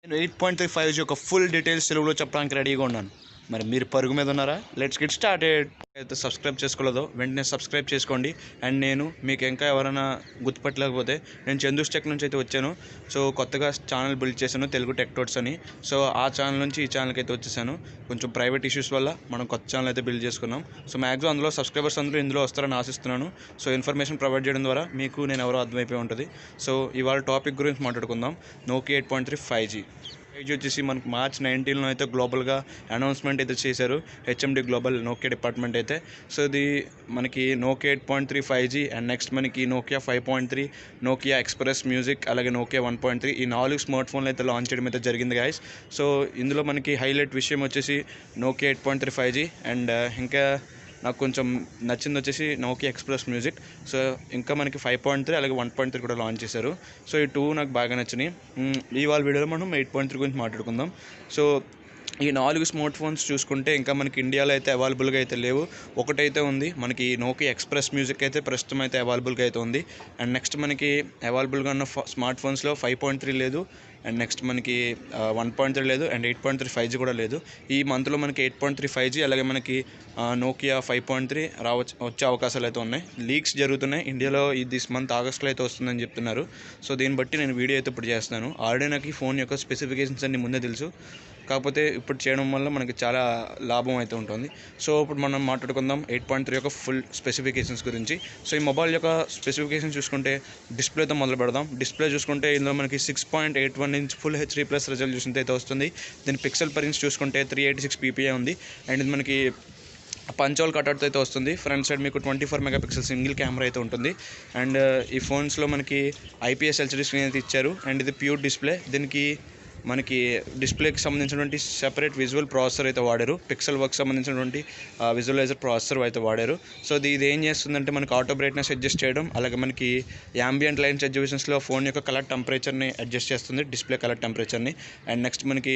నేను 8.3 5G యొక్క full details తెలుగులో చెప్పడానికి రెడీగా ఉన్నాను. మరి మీరు పరుగు మీద ఉన్నారా? Let's get started. అయితే సబ్స్క్రైబ్ చేసుకోలేదో వెంటనే సబ్స్క్రైబ్ చేసుకోండి. అండ్ నేను మీకు ఇంకా ఎవరైనా గుర్తుపట్టలేకపోతే నేను చందూస్ టెక్ నుంచి అయితే వచ్చాను. సో కొత్తగా ఛానల్ బిల్డ్ చేశాను, తెలుగు టెక్ టోట్స్ అని. సో ఆ ఛానల్ నుంచి ఈ ఛానల్కి అయితే వచ్చేసాను. కొంచెం ప్రైవేట్ ఇష్యూస్ వల్ల మనం కొత్త ఛానల్ అయితే బిల్డ్ చేసుకున్నాం. సో మ్యాక్సిమం అందులో సబ్స్క్రైబర్స్ అందరూ ఇందులో వస్తారని ఆశిస్తున్నాను. సో ఇన్ఫర్మేషన్ ప్రొవైడ్ చేయడం ద్వారా మీకు నేను ఎవరో అర్థమైపోయి ఉంటుంది. సో ఇవాళ టాపిక్ గురించి మాట్లాడుకుందాం. నోకియా 8.3 5G వచ్చేసి మనకు March 19 అయితే గ్లోబల్గా అనౌన్స్మెంట్ అయితే చేశారు హెచ్ఎండి గ్లోబల్ నోకియా డిపార్ట్మెంట్ అయితే. సో ఇది మనకి నోకియా 8.3 5G అండ్ నెక్స్ట్ మనకి నోకియా 5.3, నోకియా ఎక్స్ప్రెస్ మ్యూజిక్, అలాగే నోకియా 1.3 ఈ 4 స్మార్ట్ ఫోన్లు అయితే లాంచ్ చేయడం అయితే జరిగింది గాయస్. సో ఇందులో మనకి హైలైట్ విషయం వచ్చేసి నోకియా 8.3 5G అండ్ ఇంకా నాకు కొంచెం నచ్చింది వచ్చేసి నోకియా ఎక్స్ప్రెస్ మ్యూజిక్. సో ఇంకా మనకి 5.3 అలాగే 1.3 కూడా లాంచ్ చేశారు. సో ఈ 2 నాకు బాగా నచ్చినాయి. ఇవాళ వీడియోలో మనం 8.3 గురించి మాట్లాడుకుందాం. సో ఈ 4 స్మార్ట్ ఫోన్స్ చూసుకుంటే ఇంకా మనకి ఇండియాలో అయితే అవైలబుల్గా అయితే లేవు. ఒకటైతే ఉంది మనకి నోకియా ఎక్స్ప్రెస్ మ్యూజిక్ అయితే ప్రస్తుతం అయితే అవైలబుల్గా అయితే ఉంది. అండ్ నెక్స్ట్ మనకి అవైలబుల్గా ఉన్న స్మార్ట్ ఫోన్స్లో 5.3 లేదు, అండ్ నెక్స్ట్ మనకి 1.3 లేదు, అండ్ 8.3 5G కూడా లేదు. ఈ మంత్లో మనకి 8.3 5G అలాగే మనకి నోకియా 5.3 వచ్చే అవకాశాలు అయితే ఉన్నాయి. లీక్స్ జరుగుతున్నాయి ఇండియాలో. దిస్ మంత్ ఆగస్ట్లో అయితే వస్తుందని చెప్తున్నారు. సో దీన్ని బట్టి నేను వీడియో అయితే ఇప్పుడు చేస్తున్నాను. ఆల్రెడీ నాకు ఈ ఫోన్ యొక్క స్పెసిఫికేషన్స్ అన్ని ముందే తెలుసు, కాకపోతే ఇప్పుడు చేయడం వల్ల మనకి చాలా లాభం అయితే ఉంటుంది. సో ఇప్పుడు మనం మాట్లాడుకుందాం 8.3 యొక్క ఫుల్ స్పెసిఫికేషన్స్ గురించి. సో ఈ మొబైల్ యొక్క స్పెసిఫికేషన్స్ చూసుకుంటే డిస్ప్లేతో మొదలు పెడదాం. డిస్ప్లే చూసుకుంటే ఇందులో మనకి 6.81 ఇంచ్ ఫుల్ HD+ రెజల్యూషన్తో అయితే వస్తుంది. దీని పిక్సెల్ పర్ ఇంచ్ చూసుకుంటే 386 ppi ఉంది. అండ్ ఇది మనకి పంచోల్ కట్అవుట్తో అయితే వస్తుంది. ఫ్రంట్ సైడ్ మీకు 24 మెగాపిక్సెల్ సింగిల్ కెమెరా అయితే ఉంటుంది. అండ్ ఈ ఫోన్స్లో మనకి IPS LCD స్క్రీన్ అయితే ఇచ్చారు. అండ్ ఇది ప్యూర్ డిస్ప్లే. దీనికి మనకి డిస్ప్లేకి సంబంధించినటువంటి సెపరేట్ విజువల్ ప్రాసెసర్ అయితే వాడారు. పిక్సెల్ వర్క్ సంబంధించినటువంటి విజువలైజర్ ప్రాసెసర్ అయితే వాడారు. సో ఇది ఏం చేస్తుందంటే మనకి ఆటో బ్రైట్నెస్ అడ్జస్ట్ చేయడం, అలాగే మనకి యాంబియంట్ లైన్ సిచ్యువేషన్స్లో ఫోన్ యొక్క కలర్ టెంపరేచర్ని అడ్జస్ట్ చేస్తుంది, డిస్ప్లే కలర్ టెంపరేచర్ని. అండ్ నెక్స్ట్ మనకి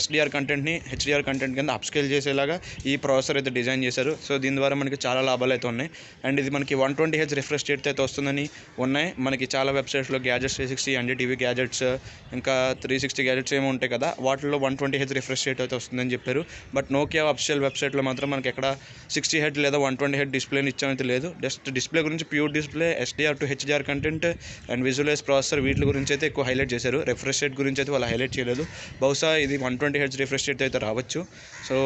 SDR కంటెంట్ని HDR కంటెంట్ కింద అప్స్కేల్ చేసేలాగా ఈ ప్రాసెసర్ అయితే డిజైన్ చేశారు. సో దీని ద్వారా మనకి చాలా లాభాలు అయితే ఉన్నాయి. అండ్ ఇది మనకి 120Hz రిఫ్రెష్ రేట్ అయితే వస్తుందని ఉన్నాయి. మనకి చాలా వెబ్సైట్స్లో గ్యాజెట్స్ 360, NDTV గ్యాజెట్స్, ఇంకా 360 గ్యాజెట్స్ ఏమో ఉంటాయి కదా, వాటిల్లో 120Hz రిఫ్రెష్ రేట్ అయితే వస్తుందని చెప్పారు. బట్ నోకియా అఫిషియల్ వెబ్సైట్లో మాత్రం మనకి ఎక్కడ 60Hz లేదా 120Hz డిస్ప్లేని ఇచ్చామైతే లేదు. జస్ట్ డిస్ప్లే గురించి pure display, SDR to HDR content and visualise processor వీటి గురించి అయితే ఎక్కువ హైలైట్ చేశారు. రిఫ్రెష్ రేట్ గురించి అయితే వాళ్ళు హైలైట్ చేయలేదు. బహుశా ఇది 120Hz రిఫ్రెష్ రేట్ అయితే రావచ్చు. సో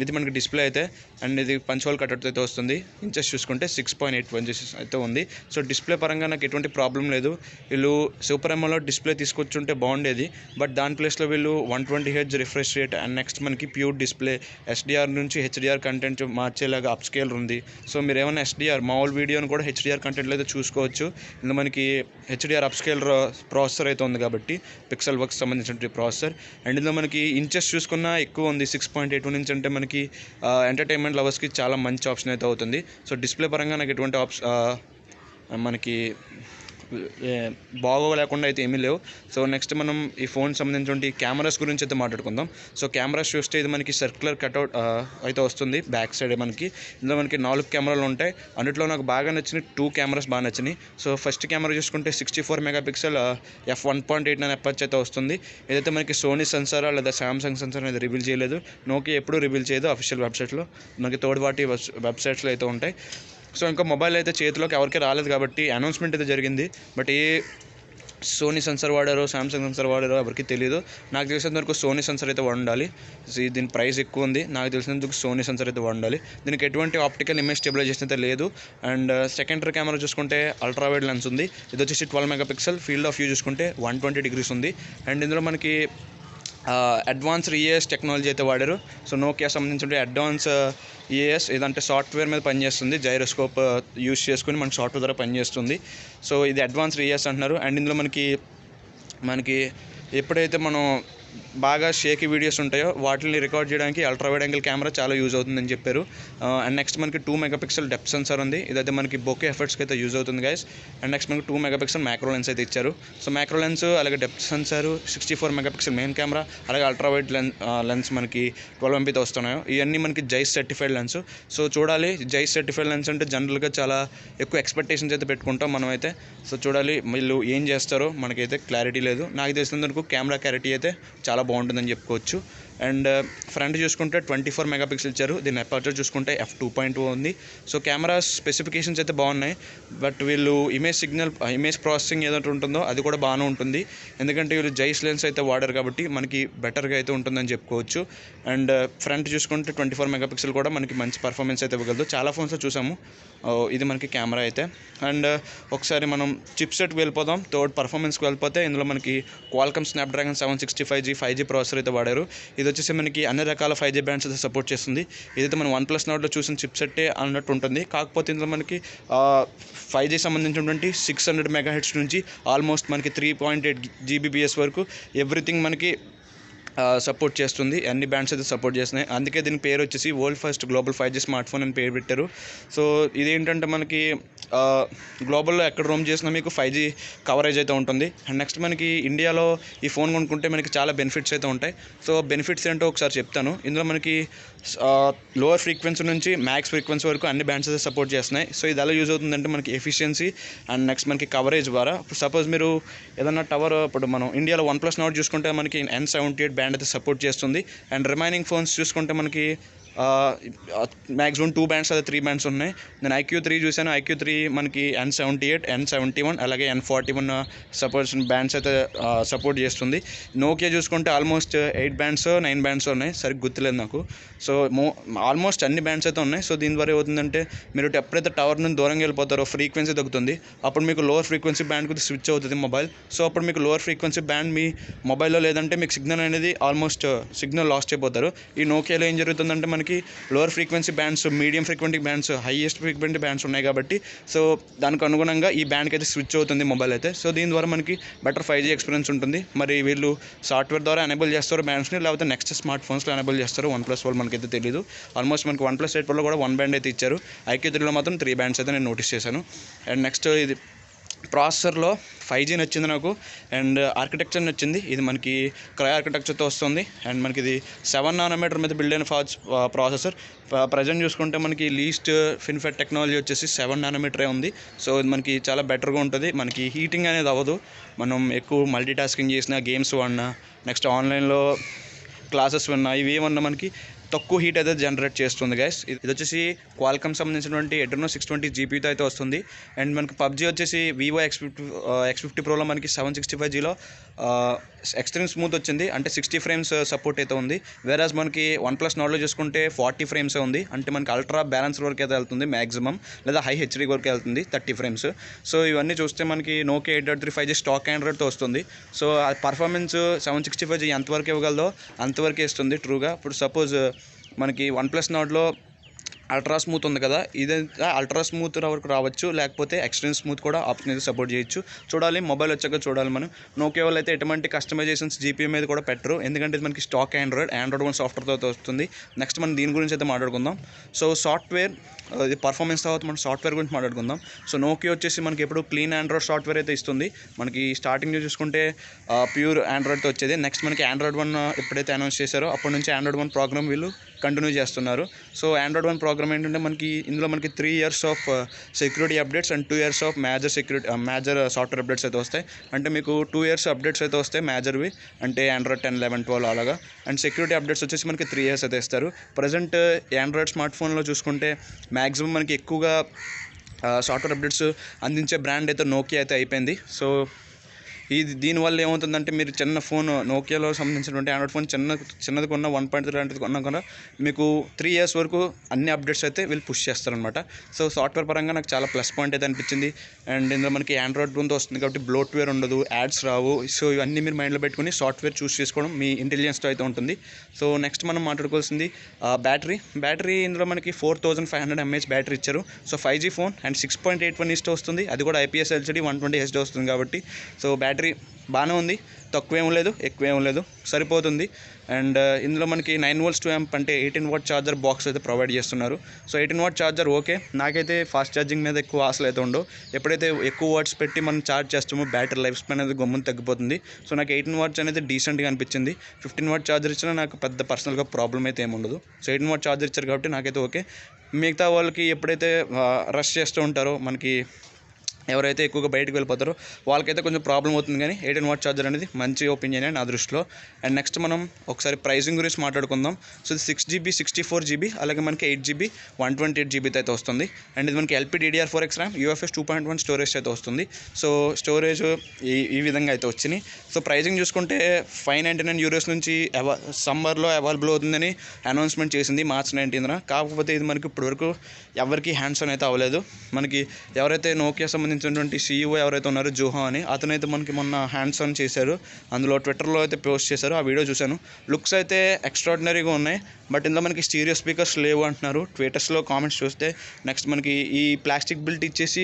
ఇది మనకి డిస్ప్లే అయితే. అండ్ ఇది పంచోల్ కట్అవుట్ అయితే వస్తుంది. ఇంచెస్ చూసుకుంటే 6.81 ఇంచెస్ అయితే ఉంది. సో డిస్ప్లే పరంగా నాకు ఎటువంటి ప్రాబ్లం లేదు. వీళ్ళు సూపర్ AMOLED డిస్ప్లే తీసుకొచ్చుంటే బాగుండేది. బట్ దాని ప్లేస్లో వీళ్ళు 120Hz refresh rate and next మనకి ప్యూర్ డిస్ప్లే, SDR నుంచి HDR కంటెంట్ మార్చేలాగా అప్స్కేల్ ఉంది. సో మీరు ఏమైనా SDR మామూలు వీడియోని కూడా HDR కంటెంట్లో అయితే చూసుకోవచ్చు. ఇందులో మనకి HDR అప్స్కేల్ ప్రాసెసర్ అయితే ఉంది కాబట్టి పిక్సెల్ వర్క్స్ సంబంధించిన ప్రాసెసర్. అండ్ ఇందులో మనకి ఇంచెస్ చూసుకున్నా ఎక్కువ ఉంది. 6.81 ఇంచ్ అంటే మనకి ఎంటర్టైన్మెంట్ లవర్స్కి చాలా మంచి ఆప్షన్ అయితే అవుతుంది. సో డిస్ప్లే పరంగా నాకు ఎటువంటి మనకి బాగోలేకుండా అయితే ఏమీ లేవు. సో నెక్స్ట్ మనం ఈ ఫోన్ సంబంధించిన కెమెరాస్ గురించి అయితే మాట్లాడుకుందాం. సో కెమెరాస్ చూస్తే ఇది మనకి సర్క్యులర్ కట్అవుట్ అయితే వస్తుంది బ్యాక్ సైడ్. మనకి ఇందులో మనకి 4 కెమెరాలు ఉంటాయి. అన్నిట్లో నాకు బాగా నచ్చినాయి 2 కెమెరాస్ బాగా నచ్చినాయి. సో ఫస్ట్ కెమెరా చూసుకుంటే 64 మెగాపిక్సెల్ f1.89 అపర్చర్ అయితే వస్తుంది. ఏదైతే మనకి సోనీ సెన్సారా లేదా సామ్సంగ్ సెన్సార్ అనేది రివీల్ చేయలేదు. నోకియా ఎప్పుడూ రివీల్ చేయదు అఫీషియల్ వెబ్సైట్లో. మనకి థర్డ్ పార్టీ వెబ్సైట్స్లో అయితే ఉంటాయి. సో ఇంకా మొబైల్ అయితే చేతిలోకి ఎవరికి రాలేదు కాబట్టి అనౌన్స్మెంట్ అయితే జరిగింది. బట్ ఏ సోనీ సెన్సార్ వాడారో సామ్సంగ్ సెన్సార్ వాడారో ఎవరికి తెలియదు. నాకు తెలిసినందుకు సోనీ సెన్సార్ అయితే వాడాలి. దీని ప్రైస్ ఎక్కువ ఉంది. నాకు తెలిసినందుకు సోనీ సెన్సార్ అయితే వాడాలి. దీనికి ఎటువంటి ఆప్టికల్ ఇమేజ్ స్టెబిలైజేషన్ అయితే లేదు. అండ్ సెకండరీ కెమెరా చూసుకుంటే అల్ట్రా వైడ్ లెన్స్ ఉంది. ఇది వచ్చేసి 12 మెగాపిక్సెల్. ఫీల్డ్ ఆఫ్ వ్యూ చూసుకుంటే 120 degrees ఉంది. అండ్ ఇందులో మనకి అడ్వాన్స్డ్ EAS టెక్నాలజీ అయితే వాడారు. సో నోకియా సంబంధించిన అడ్వాన్స్ EAS ఇదంటే సాఫ్ట్వేర్ మీద పనిచేస్తుంది. జైరోస్కోప్ యూస్ చేసుకుని మన సాఫ్ట్వేర్ ద్వారా పనిచేస్తుంది. సో ఇది అడ్వాన్స్డ్ EAS అంటున్నారు. అండ్ ఇందులో మనకి ఎప్పుడైతే మనం బాగా షేకీ వీడియోస్ ఉంటాయో వాటిని రికార్డ్ చేయడానికి అల్ట్రా వైడ్ యాంగిల్ కెమెరా చాలా యూజ్ అవుతుందని చెప్పారు. అండ్ నెక్స్ట్ మనకి 2 మెగాపిక్సెల్ డెప్త్ సెన్సార్ ఉంది. ఇదైతే మనకి బొకే ఎఫర్ట్స్కి అయితే యూజ్ అవుతుంది గైస్. అండ్ నెక్స్ట్ మనకి 2 మెగాపిక్సెల్ మ్యాక్రో లెన్స్ అయితే ఇచ్చారు. సో మ్యాక్రో లెన్స్ అలాగే depth censor 64 megapixel main camera అలాగే అల్ట్రా వైడ్ లెన్స్ మనకి 12 ఎంపీతో వస్తున్నాయో ఇవన్నీ మనకి జైస్ సర్టిఫైడ్ లెన్స్. సో చూడాలి, జైస్ సర్టిఫైడ్ లెన్స్ అంటే జనరల్గా చాలా ఎక్కువ ఎక్స్పెక్టేషన్స్ అయితే పెట్టుకుంటాం మనం అయితే. సో చూడాలి వీళ్ళు ఏం చేస్తారో మనకైతే క్లారిటీ లేదు. నాకు తెలిసినంత వరకు కెమెరా క్లారిటీ అయితే చాలా బాగుంటుందని చెప్పుకోవచ్చు. అండ్ ఫ్రంట్ చూసుకుంటే 24 మెగాపిక్సెల్ ఇచ్చారు. దీని అపర్చర్ చూసుకుంటే f2.2 ఉంది. సో కెమెరా స్పెసిఫికేషన్స్ అయితే బాగున్నాయి. బట్ వీళ్ళు ఇమేజ్ ప్రాసెసింగ్ ఏదైతే ఉంటుందో అది కూడా బాగానే ఉంటుంది. ఎందుకంటే వీళ్ళు జైస్ లెన్స్ అయితే వాడారు కాబట్టి మనకి బెటర్గా అయితే ఉంటుందని చెప్పుకోవచ్చు. అండ్ ఫ్రంట్ చూసుకుంటే 24 మెగాపిక్సెల్ కూడా మనకి మంచి పర్ఫార్మెన్స్ అయితే ఇవ్వగలదు. చాలా ఫోన్స్లో చూసాము. ఇది మనకి కెమెరా అయితే. అండ్ ఒకసారి మనం చిప్ సెట్కి వెళ్ళిపోదాం. థర్డ్ పర్ఫార్మెన్స్కి వెళ్ళిపోతే ఇందులో మనకి Qualcomm Snapdragon 765G 5G processor అయితే వాడారు. ఇది వచ్చేసి మనకి అన్ని రకాల 5G బ్యాండ్స్ అయితే సపోర్ట్ చేస్తుంది. ఇదైతే మనం వన్ప్లస్ నోట్లో చూసిన చిప్ సెట్టే అన్నట్టు ఉంటుంది. కాకపోతే ఇందులో మనకి 5G సంబంధించినటువంటి 600 మెగాహెర్ట్జ్ నుంచి ఆల్మోస్ట్ మనకి 3.8 GBps వరకు ఎవ్రీథింగ్ మనకి సపోర్ట్ చేస్తుంది. అన్ని బ్యాండ్స్ అయితే సపోర్ట్ చేస్తున్నాయి. అందుకే దీని పేరు వచ్చేసి world first global 5G smart phone అని పేరు పెట్టారు. సో ఇదేంటంటే మనకి గ్లోబల్లో ఎక్కడ రోమ్ చేసినా మీకు 5G కవరేజ్ అయితే ఉంటుంది. అండ్ నెక్స్ట్ మనకి ఇండియాలో ఈ ఫోన్ కొనుక్కుంటే మనకి చాలా బెనిఫిట్స్ అయితే ఉంటాయి. సో బెనిఫిట్స్ ఏంటో ఒకసారి చెప్తాను. ఇందులో మనకి లోవర్ ఫ్రీక్వెన్సీ నుంచి మ్యాక్స్ ఫ్రీక్వెన్సీ వరకు అన్ని బ్యాండ్స్ అయితే సపోర్ట్ చేస్తున్నాయి. సో ఇది ఎలా యూజ్ అవుతుందంటే మనకి ఎఫిషియన్సీ అండ్ నెక్స్ట్ మనకి కవరేజ్ ద్వారా. సపోజ్ మీరు ఏదన్నా టవర్ ఇప్పుడు మనం ఇండియాలో వన్ప్లస్ నోట్ చూసుకుంటే మనకి N78 బ్యాండ్ అయితే సపోర్ట్ చేస్తుంది. అండ్ రిమైనింగ్ ఫోన్స్ చూసుకుంటే మనకి మ్యాక్సిమం 2 బ్యాండ్స్ అదే 3 బ్యాండ్స్ ఉన్నాయి. నేను IQ3 చూశాను. IQ3 మనకి N78 N71 అలాగే N41 బ్యాండ్స్ అయితే సపోర్ట్ చేస్తుంది. నోకియా చూసుకుంటే ఆల్మోస్ట్ 8 బ్యాండ్స్ 9 బ్యాండ్స్ ఉన్నాయి, సరిగ్గా గుర్తులేదు నాకు. సో ఆల్మోస్ట్ అన్ని బ్యాండ్స్ అయితే ఉన్నాయి. సో దీని ద్వారా ఏమవుతుందంటే మీరు ఎప్పుడైతే టవర్ నుండి దూరంగా వెళ్ళిపోతారో ఫ్రీక్వెన్సీ తగ్గుతుంది. అప్పుడు మీకు లోవర్ ఫ్రీక్వెన్సీ బ్యాండ్కి స్విచ్ అవుతుంది మొబైల్. సో అప్పుడు మీకు లోవర్ ఫ్రీక్వెన్సీ బ్యాండ్ మీ మొబైల్లో లేదంటే మీకు సిగ్నల్ అనేది ఆల్మోస్ట్ సిగ్నల్ లాస్ట్ అయిపోతారు. ఈ నోకియాలో ఏం జరుగుతుందంటే మనకి lower frequency bands, medium frequency bands, highest frequency bands ఉన్నాయి కాబట్టి సో దానికి అనుగుణంగా ఈ బ్యాండ్కి అయితే స్విచ్ అవుతుంది మొబైల్ అయితే. సో దీని ద్వారా మనకి బెటర్ 5G ఎక్స్పీరియన్స్ ఉంటుంది. మరి వీళ్ళు సాఫ్ట్వేర్ ద్వారా ఎనేబుల్ చేస్తారు బ్యాండ్స్ని, లేకపోతే నెక్స్ట్ స్మార్ట్ ఫోన్స్లో ఎనేబుల్ చేస్తారు. వన్ప్లస్ వాళ్ళు మనకైతే తెలియదు. ఆల్మోస్ట్ మనకి వన్ప్లస్ 8 Proలో కూడా 1 బ్యాండ్ అయితే ఇచ్చారు. IQ3లో మాత్రం 3 బ్యాండ్స్ అయితే నేను నోటీస్ చేశాను. అండ్ నెక్స్ట్ ఇది ప్రాసెసర్లో 5G నచ్చింది నాకు. అండ్ ఆర్కిటెక్చర్ నచ్చింది. ఇది మనకి క్రై ఆర్కిటెక్చర్తో వస్తుంది. అండ్ మనకి ఇది 7 నానోమీటర్ మీద బిల్డ్ అయిన ప్రాసెసర్. ప్రజెంట్ చూసుకుంటే మనకి లీస్ట్ ఫిన్ఫెట్ టెక్నాలజీ వచ్చేసి 7 నానోమీటరే ఉంది. సో ఇది మనకి చాలా బెటర్గా ఉంటుంది. మనకి హీటింగ్ అనేది అవ్వదు. మనం ఎక్కువ మల్టీ టాస్కింగ్ చేసినా, గేమ్స్ వాడినా, నెక్స్ట్ ఆన్లైన్లో క్లాసెస్ విన్నా, ఇవి ఏమన్నా మనకి తక్కువ హీట్ అయితే జనరేట్ చేస్తుంది గైస్. ఇది వచ్చేసి క్వాల్కమ్ సంబంధించినటువంటి Adreno 620 GPUతో అయితే వస్తుంది. అండ్ మనకి PUBG వచ్చేసి Vivo X50 Proలో మనకి 765Gలో ఎక్స్ట్రీమ్ స్మూత్ వచ్చింది. అంటే 60 ఫ్రేమ్స్ సపోర్ట్ అయితే ఉంది. వేరాజ్ మనకి వన్ప్లస్ నోట్లో చూసుకుంటే 40 ఫ్రేమ్సే ఉంది. అంటే మనకి అల్ట్రా బ్యాలెన్స్ వరకు అయితే వెళ్తుంది మ్యాక్సిమం, లేదా హై HD వరకు వెళ్తుంది 30 ఫ్రేమ్స్. సో ఇవన్నీ చూస్తే మనకి Nokia 8.3 5G స్టాక్ ఆండ్రాయిడ్తో వస్తుంది. సో ఆ పర్ఫార్మెన్స్ 765G ఎంతవరకు ఇవ్వగలదో అంతవరకు ఇస్తుంది ట్రూగా. ఇప్పుడు సపోజ్ మనకి వన్ప్లస్ నోట్లో అల్ట్రా స్మూత్ ఉంది కదా, ఇదంతా అల్ట్రా స్మూత్ వరకు రావచ్చు, లేకపోతే ఎక్స్ట్రీమ్ స్మూత్ కూడా ఆప్షన్ అయితే సపోర్ట్ చేయొచ్చు. చూడాలి, మొబైల్ వచ్చాక చూడాలి. మనం నోకియా వాళ్ళు అయితే ఎటువంటి కస్టమైజేషన్స్ GPU మీద కూడా పెట్టరు. ఎందుకంటే ఇది మనకి స్టాక్ ఆండ్రాయిడ్ 1 సాఫ్ట్వేర్తో వస్తుంది. నెక్స్ట్ మనం దీని గురించి అయితే మాట్లాడుకుందాం. సో సాఫ్ట్వేర్ ఇది పర్ఫార్మెన్స్ తర్వాత మనం సాఫ్ట్వేర్ గురించి మాట్లాడుకుందాం. సో నోకియా వచ్చేసి మనకి ఎప్పుడు క్లీన్ ఆండ్రాయిడ్ సాఫ్ట్వేర్ అయితే ఇస్తుంది. మనకి స్టార్టింగ్ చూసుకుంటే ప్యూర్ ఆండ్రాయిడ్తో వచ్చేది. నెక్స్ట్ మనకి Android 1 ఎప్పుడైతే అనౌన్స్ చేశారో అప్పటి నుంచి Android 1 ప్రోగ్రామ్ వీళ్ళు కంటిన్యూ చేస్తున్నారు. సో Android 1 ప్రోగ్రామ్ ఏంటంటే ఇందులో మనకి 3 years of security updates and 2 years of major software updates అయితే వస్తాయి. అంటే మీకు 2 years అప్డేట్స్ అయితే వస్తాయి మేజర్వి, అంటే Android 10, 11, 12 అలాగా. అండ్ సెక్యూరిటీ అప్డేట్స్ వచ్చేసి మనకి 3 years అయితే ఇస్తారు. ప్రజెంట్ ఆండ్రాయిడ్ స్మార్ట్ ఫోన్లో చూసుకుంటే మ్యాక్సిమం మనకి ఎక్కువగా సాఫ్ట్వేర్ అప్డేట్స్ అందించే బ్రాండ్ అయితే నోకియా అయితే అయిపోయింది. సో దీనివల్ల ఏమవుతుందంటే మీరు చిన్న ఫోన్ నోకియాలో సంబంధించినటువంటి ఆండ్రాయిడ్ ఫోన్ చిన్నది కొన్న 1.3 లాంటిది కొన్నా కూడా మీకు 3 years వరకు అన్ని అప్డేట్స్ అయితే వీళ్ళు పుష్ చేస్తారనమాట. సో సాఫ్ట్వేర్ పరంగా నాకు చాలా ప్లస్ పాయింట్ అయితే అనిపించింది. అండ్ ఇందులో మనకి Android 1తో వస్తుంది కాబట్టి బ్లోట్వేర్ ఉండదు, యాడ్స్ రావు. సో ఇవన్నీ మీరు మైండ్లో పెట్టుకుని సాఫ్ట్వేర్ చూస్ చేసుకోవడం మీ ఇంటెలిజెన్స్తో అయితే ఉంటుంది. సో నెక్స్ట్ మనం మాట్లాడుకోవాల్సింది బ్యాటరీ. ఇందులో మనకి 4500 mAh బ్యాటరీ ఇచ్చారు. సో 5G ఫోన్ అండ్ 6.81 వస్తుంది. అది కూడా IPS LCD 120 Hz వస్తుంది కాబట్టి సో బ్యాటరీ బ్యాటరీ బాగానే ఉంది, తక్కువేం లేదు ఎక్కువేం లేదు, సరిపోతుంది. అండ్ ఇందులో మనకి 9 volts 2 amp అంటే 18 watt ఛార్జర్ బాక్స్ అయితే ప్రొవైడ్ చేస్తున్నారు. సో 18 watt ఛార్జర్ ఓకే, నాకైతే ఫాస్ట్ ఛార్జింగ్ మీద ఎక్కువ ఆశలు అయితే ఉండవు. ఎప్పుడైతే ఎక్కువ వాట్స్ పెట్టి మనం ఛార్జ్ చేస్తామో బ్యాటరీ లైఫ్ స్పాన్ అనేది గమ్మున తగ్గిపోతుంది. సో నాకు 18 watts అనేది డీసెంట్గా అనిపించింది. 15 watt ఛార్జర్ ఇచ్చినా నాకు పెద్ద పర్సనల్గా ప్రాబ్లం అయితే ఏమి ఉండదు. సో 18 watt ఛార్జర్ ఇచ్చారు కాబట్టి నాకైతే ఓకే. మిగతా వాళ్ళకి ఎప్పుడైతే రష్ చేస్తూ ఉంటారో, మనకి ఎవరైతే ఎక్కువగా బయటకు వెళ్ళిపోతారో వాళ్ళకైతే కొంచెం ప్రాబ్లం అవుతుంది, కానీ 18 watt ఛార్జర్ అనేది మంచి ఒపీనియన్ నా దృష్టిలో. అండ్ నెక్స్ట్ మనం ఒకసారి ప్రైసింగ్ గురించి మాట్లాడుకుందాం. సో ఇది 6GB 64GB అలాగే మనకి 8GB 128GB అయితే వస్తుంది. అండ్ ఇది మనకి LPDDR4X ర్యామ్ UFS 2.1 స్టోరేజ్ అయితే వస్తుంది. సో స్టోరేజ్ ఈ విధంగా అయితే వచ్చినాయి. సో ప్రైజింగ్ చూసుకుంటే 599 euros నుంచి సమ్మర్లో అవైలబుల్ అవుతుందని అనౌన్స్మెంట్ చేసింది March 19th. కాకపోతే ఇది మనకి ఇప్పటివరకు ఎవరికి హ్యాండ్స్ ఆన్ అయితే అవ్వలేదు. మనకి ఎవరైతే నోకియా సంబంధించినటువంటి CEO ఎవరైతే ఉన్నారో జోహో అని, అతనైతే మనకి మొన్న హ్యాండ్స్ ఆన్ చేశారు. అందులో ట్విట్టర్లో అయితే పోస్ట్ చేశారు, ఆ వీడియో చూశాను. లుక్స్ అయితే ఎక్స్ట్రాడినరీగా ఉన్నాయి. బట్ ఇందులో మనకి స్టీరియో స్పీకర్స్ లేవు అంటున్నారు ట్విట్టర్స్లో కామెంట్స్ చూస్తే. నెక్స్ట్ మనకి ఈ ప్లాస్టిక్ బిల్ట్ ఇచ్చేసి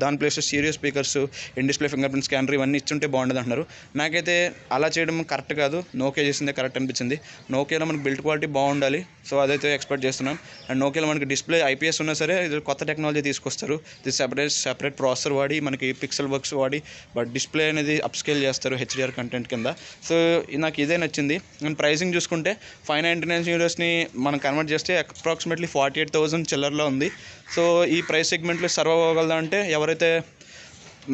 దాని ప్లేస్లో stereo speakers, in display finger print scanner ఇవన్నీ ఇచ్చుంటే బాగుండదు అంటున్నారు. నాకైతే అలా చేయడం కరెక్ట్ కాదు, నోకియా చేసిందే కరెక్ట్ అనిపించింది. నోకియాలో మనకి బిల్డ్ క్వాలిటీ బాగుండాలి, సో అదైతే ఎక్స్పెక్ట్ చేస్తున్నాం. అండ్ నోకియాలో మనకి డిస్ప్లే IPS ఉన్నా సరే ఇది కొత్త టెక్నాలజీ తీసుకొస్తారు. ఇది సెపరేట్ ప్రాసెసర్ వాడి మనకి పిక్సెల్ వర్క్స్ వాడి బట్ డిస్ప్లే అనేది అప్స్కేల్ చేస్తారు HDR కంటెంట్ కింద. సో నాకు ఇదే నచ్చింది. అండ్ ప్రైసింగ్ చూసుకుంటే 599 euros మనం కన్వర్ట్ చేస్తే అప్రాక్సిమేట్లీ 48,000 చిల్లర్లో ఉంది. సో ఈ ప్రైస్ సెగ్మెంట్లో సర్వైవ్ అవ్వగలదా అంటే ఎవరైతే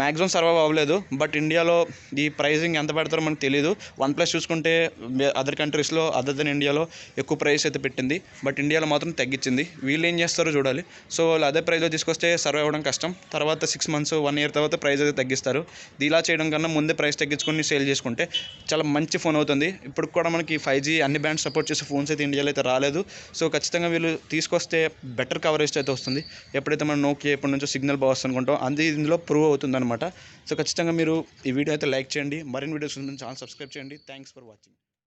మ్యాక్సిమం సర్వైవ్ అవ్వలేదు. బట్ ఇండియాలో ఈ ప్రైసింగ్ ఎంత పెడతారో మనకు తెలియదు. OnePlus చూసుకుంటే అదర్ కంట్రీస్లో అదర్ దెన్ ఇండియాలో ఎక్కువ ప్రైస్ అయితే పెట్టింది, బట్ ఇండియాలో మాత్రం తగ్గించింది. వీళ్ళు ఏం చేస్తారో చూడాలి. సో వాళ్ళు అదే ప్రైస్లో తీసుకొస్తే సర్వైవ్ అవ్వడం కష్టం. తర్వాత 6 months 1 year తర్వాత ప్రైస్ అయితే తగ్గిస్తారు. ఇలా చేయడం కన్నా ముందే ప్రైస్ తగ్గించుకొని సేల్ చేసుకుంటే చాలా మంచి ఫోన్ అవుతుంది. ఇప్పుడు కూడా మనకి 5G అన్ని బ్యాండ్స్ సపోర్ట్ చేసే ఫోన్స్ అయితే ఇండియాలో అయితే రాలేదు. సో ఖచ్చితంగా వీళ్ళు తీసుకొస్తే బెటర్ కవరేజ్ అయితే వస్తుంది. ఎప్పుడైతే మనం నోకియా ఎప్పటి నుంచో సిగ్నల్ బాగా వస్తుంది అనుకుంటాం, అది ఇందులో ప్రూవ్ అవుతుంది అనమాట. సో ఖచ్చితంగా మీరు ఈ వీడియో అయితే లైక్ చేయండి. మరిన్ని వీడియోస్ ఉంటుంది ఛానల్ సబ్స్క్రైబ్ చేయండి. Thanks for watching.